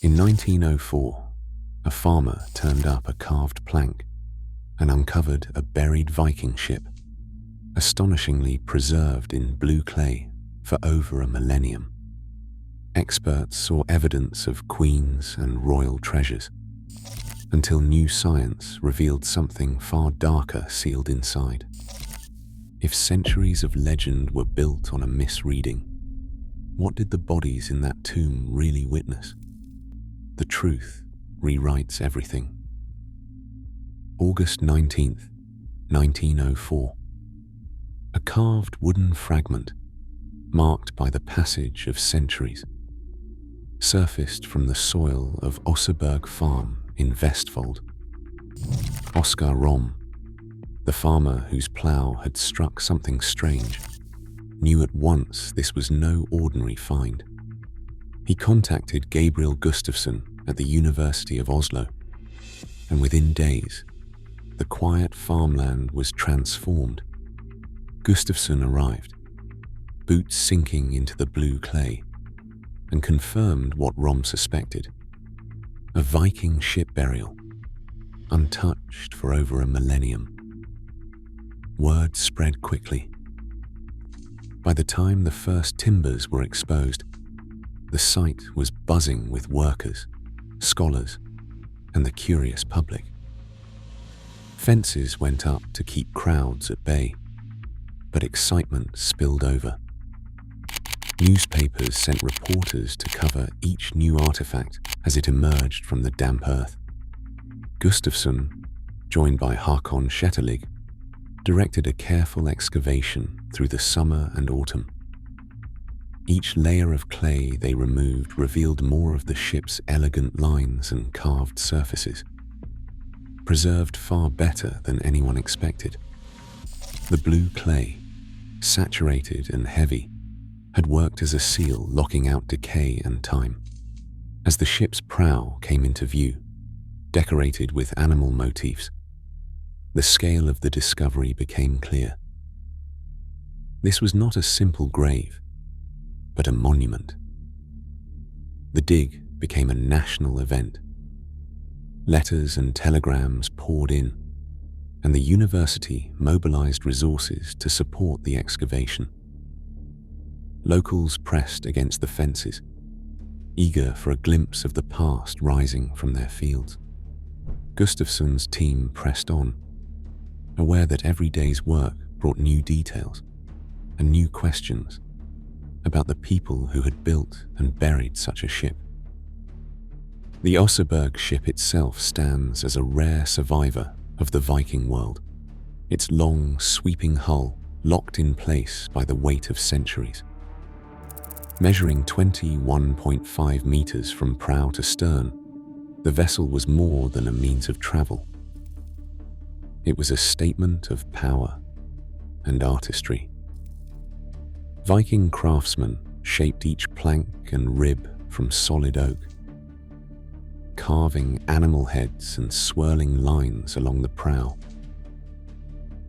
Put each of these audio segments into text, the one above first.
In 1904, a farmer turned up a carved plank and uncovered a buried Viking ship, astonishingly preserved in blue clay for over a millennium. Experts saw evidence of queens and royal treasures, until new science revealed something far darker sealed inside. If centuries of legend were built on a misreading, what did the bodies in that tomb really witness? The truth rewrites everything. August 19th, 1904. A carved wooden fragment, marked by the passage of centuries, surfaced from the soil of Osseberg Farm in Vestfold. Oskar Rom, the farmer whose plough had struck something strange, knew at once this was no ordinary find. He contacted Gabriel Gustafsson at the University of Oslo, and within days, the quiet farmland was transformed. Gustafsson arrived, boots sinking into the blue clay, and confirmed what Rom suspected: a Viking ship burial, untouched for over a millennium. Word spread quickly. By the time the first timbers were exposed, the site was buzzing with workers, scholars, and the curious public. Fences went up to keep crowds at bay, but excitement spilled over. Newspapers sent reporters to cover each new artifact as it emerged from the damp earth. Gustafsson, joined by Håkon Shetterlig, directed a careful excavation through the summer and autumn. Each layer of clay they removed revealed more of the ship's elegant lines and carved surfaces, preserved far better than anyone expected. The blue clay, saturated and heavy, had worked as a seal locking out decay and time. As the ship's prow came into view, decorated with animal motifs, the scale of the discovery became clear. This was not a simple grave, but a monument. The dig became a national event. Letters and telegrams poured in, and the university mobilized resources to support the excavation. Locals pressed against the fences, eager for a glimpse of the past rising from their fields. Gustafsson's team pressed on, aware that every day's work brought new details and new questions about the people who had built and buried such a ship. The Osseberg ship itself stands as a rare survivor of the Viking world, its long, sweeping hull locked in place by the weight of centuries. Measuring 21.5 meters from prow to stern, the vessel was more than a means of travel. It was a statement of power and artistry. Viking craftsmen shaped each plank and rib from solid oak, carving animal heads and swirling lines along the prow,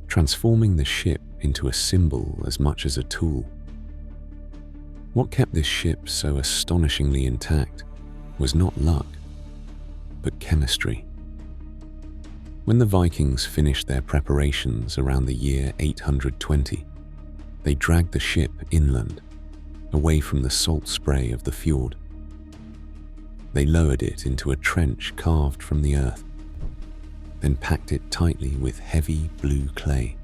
transforming the ship into a symbol as much as a tool. What kept this ship so astonishingly intact was not luck, but chemistry. When the Vikings finished their preparations around the year 820, they dragged the ship inland, away from the salt spray of the fjord. They lowered it into a trench carved from the earth, then packed it tightly with heavy blue clay.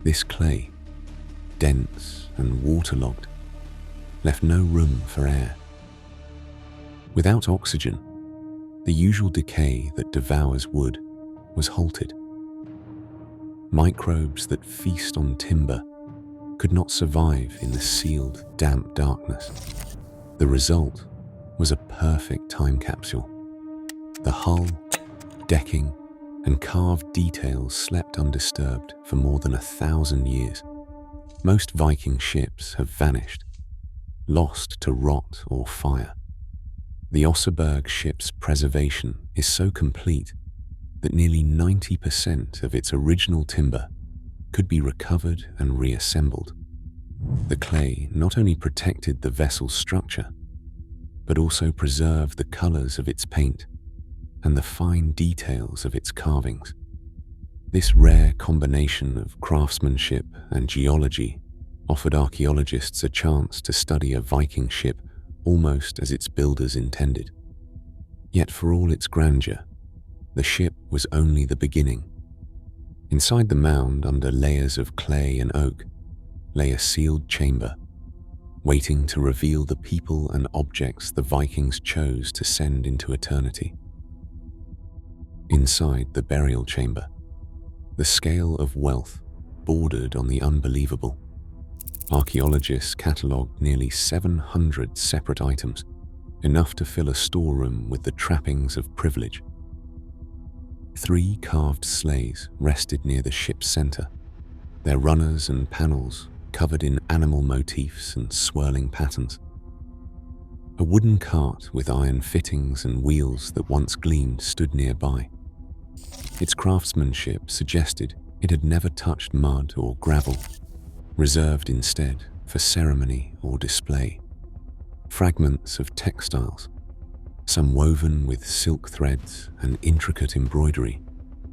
This clay, dense and waterlogged, left no room for air. Without oxygen, the usual decay that devours wood was halted. Microbes that feast on timber could not survive in the sealed, damp darkness. The result was a perfect time capsule. The hull, decking, and carved details slept undisturbed for more than 1,000 years. Most Viking ships have vanished, lost to rot or fire. The Osseberg ship's preservation is so complete that nearly 90% of its original timber could be recovered and reassembled. The clay not only protected the vessel's structure, but also preserve the colors of its paint and the fine details of its carvings. This rare combination of craftsmanship and geology offered archaeologists a chance to study a Viking ship almost as its builders intended. Yet for all its grandeur, the ship was only the beginning. Inside the mound, under layers of clay and oak, lay a sealed chamber, waiting to reveal the people and objects the Vikings chose to send into eternity. Inside the burial chamber, the scale of wealth bordered on the unbelievable. Archaeologists catalogued nearly 700 separate items, enough to fill a storeroom with the trappings of privilege. 3 carved sleighs rested near the ship's center, their runners and panels covered in animal motifs and swirling patterns. A wooden cart with iron fittings and wheels that once gleamed stood nearby. Its craftsmanship suggested it had never touched mud or gravel, reserved instead for ceremony or display. Fragments of textiles, some woven with silk threads and intricate embroidery,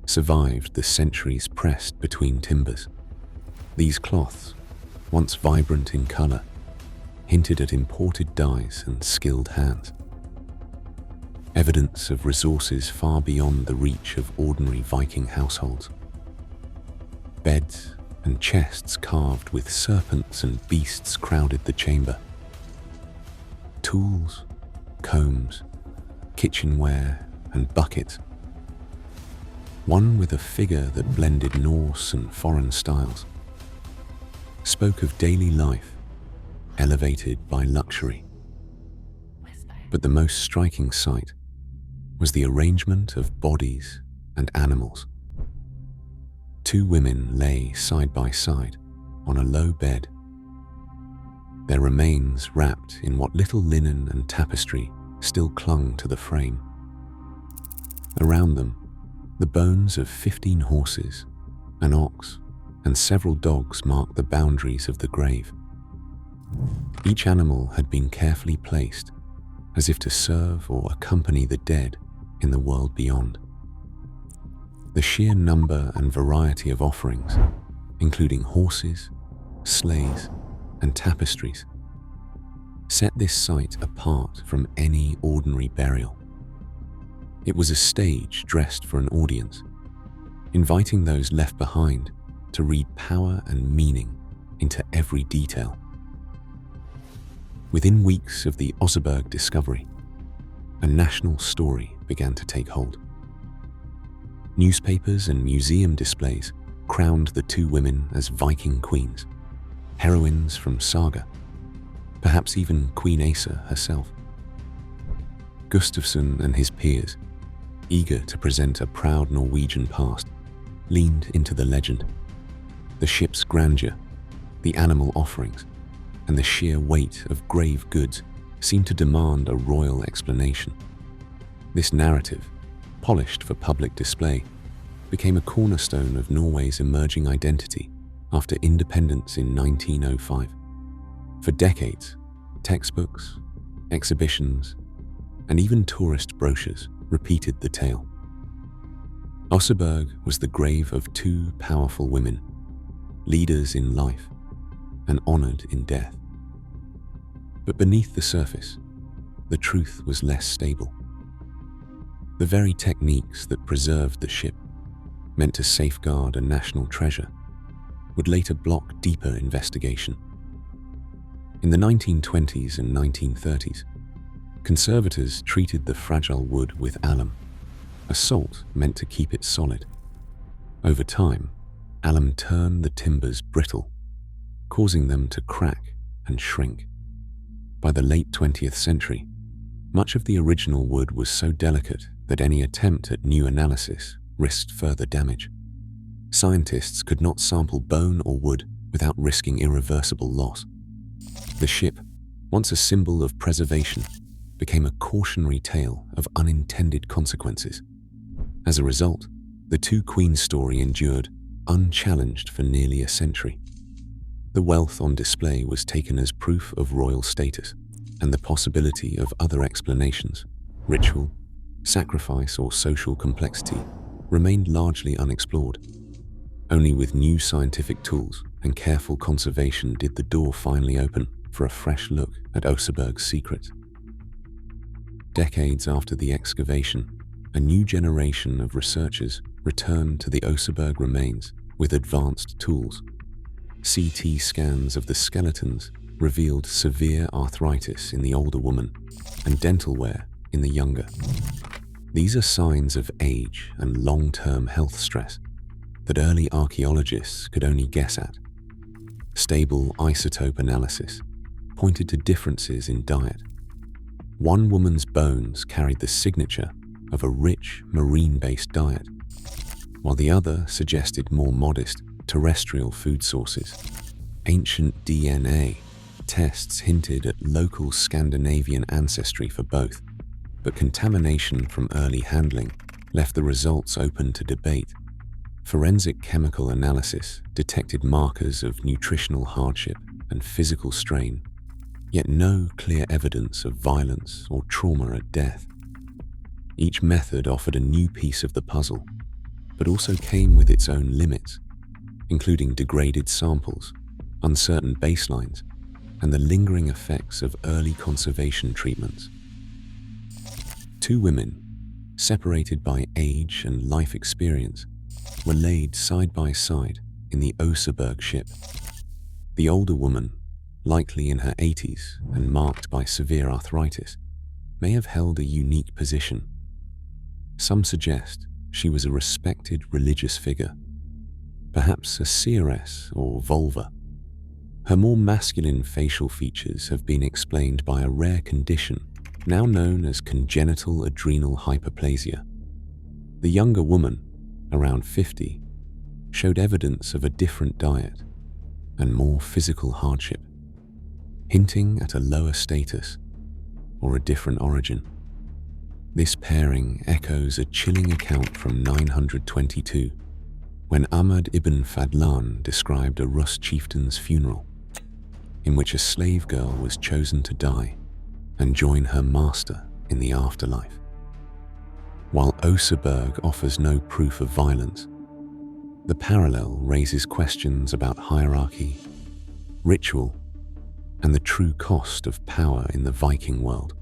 survived the centuries pressed between timbers. These cloths, once vibrant in color, hinted at imported dyes and skilled hands. Evidence of resources far beyond the reach of ordinary Viking households. Beds and chests carved with serpents and beasts crowded the chamber. Tools, combs, kitchenware, and buckets. One with a figure that blended Norse and foreign styles, spoke of daily life, elevated by luxury. But the most striking sight was the arrangement of bodies and animals. 2 women lay side by side on a low bed, their remains wrapped in what little linen and tapestry still clung to the frame. Around them, the bones of 15 horses, an ox, and several dogs marked the boundaries of the grave. Each animal had been carefully placed, as if to serve or accompany the dead in the world beyond. The sheer number and variety of offerings, including horses, sleighs, and tapestries, set this site apart from any ordinary burial. It was a stage dressed for an audience, inviting those left behind to read power and meaning into every detail. Within weeks of the Oseberg discovery, a national story began to take hold. Newspapers and museum displays crowned the 2 women as Viking queens, heroines from saga, perhaps even Queen Asa herself. Gustafsson and his peers, eager to present a proud Norwegian past, leaned into the legend. The ship's grandeur, the animal offerings, and the sheer weight of grave goods seemed to demand a royal explanation. This narrative, polished for public display, became a cornerstone of Norway's emerging identity after independence in 1905. For decades, textbooks, exhibitions, and even tourist brochures repeated the tale. Oseberg was the grave of 2 powerful women, leaders in life and honored in death. But beneath the surface, the truth was less stable. The very techniques that preserved the ship, meant to safeguard a national treasure, would later block deeper investigation. In the 1920s and 1930s, conservators treated the fragile wood with alum, a salt meant to keep it solid. Over time, alum turned the timbers brittle, causing them to crack and shrink. By the late 20th century, much of the original wood was so delicate that any attempt at new analysis risked further damage. Scientists could not sample bone or wood without risking irreversible loss. The ship, once a symbol of preservation, became a cautionary tale of unintended consequences. As a result, the 2 queens story endured unchallenged for nearly a 1 century. The wealth on display was taken as proof of royal status. Yet, the truth was often buried beneath the surface. Viking and the possibility of other explanations, ritual, sacrifice, or social complexity, remained largely unexplored. Only with new scientific tools and careful conservation did the door finally open for a fresh look at Oseberg's secrets. Decades after the excavation, a new generation of researchers returned to the Oseberg remains with advanced tools. CT scans of the skeletons revealed severe arthritis in the older woman and dental wear in the younger. These are signs of age and long-term health stress that early archaeologists could only guess at. Stable isotope analysis pointed to differences in diet. One woman's bones carried the signature of a rich marine-based diet, while the other suggested more modest terrestrial food sources. Ancient DNA tests hinted at local Scandinavian ancestry for both, but contamination from early handling left the results open to debate. Forensic chemical analysis detected markers of nutritional hardship and physical strain, yet no clear evidence of violence or trauma at death. Each method offered a new piece of the puzzle, but also came with its own limits, including degraded samples, uncertain baselines, and the lingering effects of early conservation treatments. Two women, separated by age and life experience, were laid side by side in the Oseberg ship. The older woman, likely in her 80s and marked by severe arthritis, may have held a unique position. Some suggest she was a respected religious figure, perhaps a seeress or vulva. Her more masculine facial features have been explained by a rare condition now known as congenital adrenal hyperplasia. The younger woman, around 50, showed evidence of a different diet and more physical hardship, hinting at a lower status or a different origin. This pairing echoes a chilling account from 922, when Ahmad ibn Fadlan described a Rus chieftain's funeral, in which a slave girl was chosen to die and join her master in the afterlife. While Oseberg offers no proof of violence, the parallel raises questions about hierarchy, ritual, and the true cost of power in the Viking world.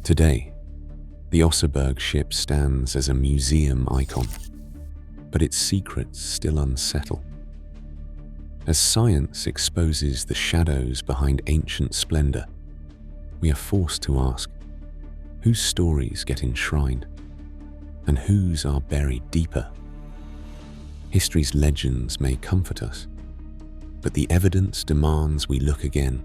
Today, the Oseberg ship stands as a museum icon, but its secrets still unsettle. As science exposes the shadows behind ancient splendor, we are forced to ask, whose stories get enshrined, and whose are buried deeper? History's legends may comfort us, but the evidence demands we look again.